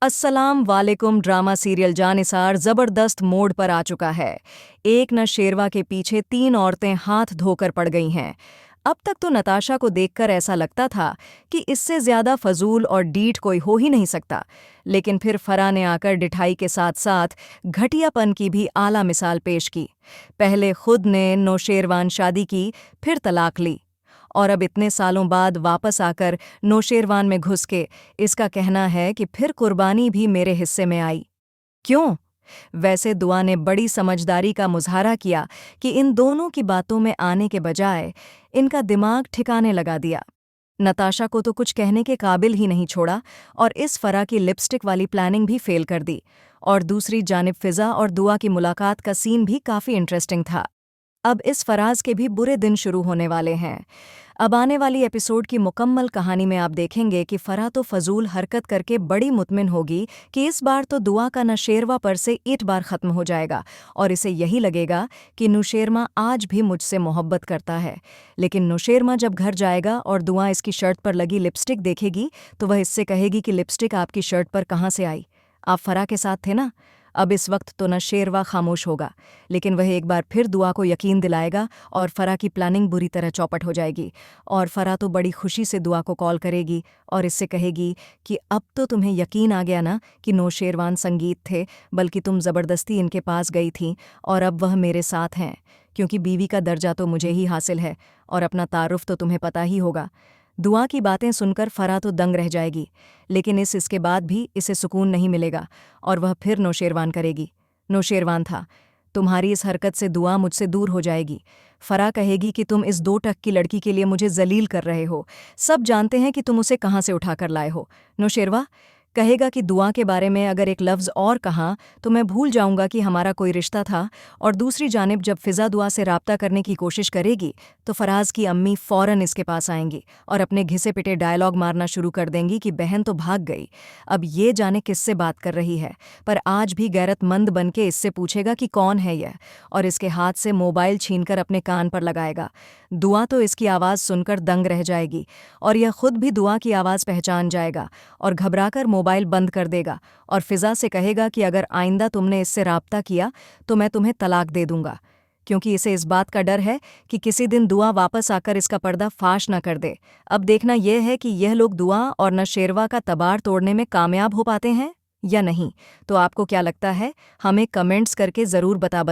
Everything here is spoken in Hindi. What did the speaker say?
अस्सलाम वालेकुम। ड्रामा सीरियल जानिसार जबरदस्त मोड़ पर आ चुका है। एक न शेरवा के पीछे 3 औरतें हाथ धोकर पड़ गई हैं। अब तक तो नताशा को देखकर ऐसा लगता था कि इससे ज्यादा फजूल और डीठ कोई हो ही नहीं सकता, लेकिन फिर फरा ने आकर डिठाई के साथ साथ घटियापन की भी आला मिसाल पेश की। पहले खुद ने नौशेरवान शादी की, फिर तलाक ली, और अब इतने सालों बाद वापस आकर नौशेरवान में घुस के इसका कहना है कि फिर कुर्बानी भी मेरे हिस्से में आई। क्यों? वैसे दुआ ने बड़ी समझदारी का मुजाहरा किया कि इन दोनों की बातों में आने के बजाय इनका दिमाग ठिकाने लगा दिया। नताशा को तो कुछ कहने के काबिल ही नहीं छोड़ा और इस फरा की लिपस्टिक वाली प्लानिंग भी फेल कर दी। और दूसरी जानिब फिजा और दुआ की मुलाकात का सीन भी काफ़ी इंटरेस्टिंग था। अब इस फराज के भी बुरे दिन शुरू होने वाले हैं। अब आने वाली एपिसोड की मुकम्मल कहानी में आप देखेंगे कि फरा तो फजूल हरकत करके बड़ी मुतमिन होगी कि इस बार तो दुआ का नशेरवा पर से एक बार ख़त्म हो जाएगा और इसे यही लगेगा कि नुशेरमा आज भी मुझसे मोहब्बत करता है। लेकिन नुशेरमा जब घर जाएगा और दुआ इसकी शर्ट पर लगी लिपस्टिक देखेगी तो वह इससे कहेगी कि लिपस्टिक आपकी शर्ट पर कहाँ से आई? आप फरा के साथ थे ना? अब इस वक्त तो नशेरवा खामोश होगा, लेकिन वह एक बार फिर दुआ को यकीन दिलाएगा और फरा की प्लानिंग बुरी तरह चौपट हो जाएगी। और फरा तो बड़ी खुशी से दुआ को कॉल करेगी और इससे कहेगी कि अब तो तुम्हें यकीन आ गया ना कि नौशेरवान संगीत थे, बल्कि तुम ज़बरदस्ती इनके पास गई थी और अब वह मेरे साथ हैं, क्योंकि बीवी का दर्जा तो मुझे ही हासिल है और अपना तारुफ तो तुम्हें पता ही होगा। दुआ की बातें सुनकर फरा तो दंग रह जाएगी, लेकिन इसके बाद भी इसे सुकून नहीं मिलेगा और वह फिर नौशेरवान करेगी। नौशेरवान था, तुम्हारी इस हरकत से दुआ मुझसे दूर हो जाएगी। फरा कहेगी कि तुम इस 2 टक की लड़की के लिए मुझे जलील कर रहे हो, सब जानते हैं कि तुम उसे कहाँ से उठाकर लाए हो। नौशेरवा कहेगा कि दुआ के बारे में अगर एक लफ्ज़ और कहा तो मैं भूल जाऊंगा कि हमारा कोई रिश्ता था। और दूसरी जानिब जब फिज़ा दुआ से राब्ता करने की कोशिश करेगी तो फराज की अम्मी फ़ौरन इसके पास आएंगी और अपने घिसे पिटे डायलॉग मारना शुरू कर देंगी कि बहन तो भाग गई। अब ये जाने किससे बात कर रही है, पर आज भी गैरतमंद बन के इससे पूछेगा कि कौन है यह, और इसके हाथ से मोबाइल छीनकर अपने कान पर लगाएगा। दुआ तो इसकी आवाज़ सुनकर दंग रह जाएगी और यह खुद भी दुआ की आवाज़ पहचान जाएगा और घबराकर मोबाइल बंद कर देगा और फिज़ा से कहेगा कि अगर आइंदा तुमने इससे राब्ता किया तो मैं तुम्हें तलाक दे दूंगा, क्योंकि इसे इस बात का डर है कि किसी दिन दुआ वापस आकर इसका पर्दा फाश न कर दे। अब देखना यह है कि यह लोग दुआ और नशेरवा का तबार तोड़ने में कामयाब हो पाते हैं या नहीं। तो आपको क्या लगता है? हमें कमेंट्स करके ज़रूर बता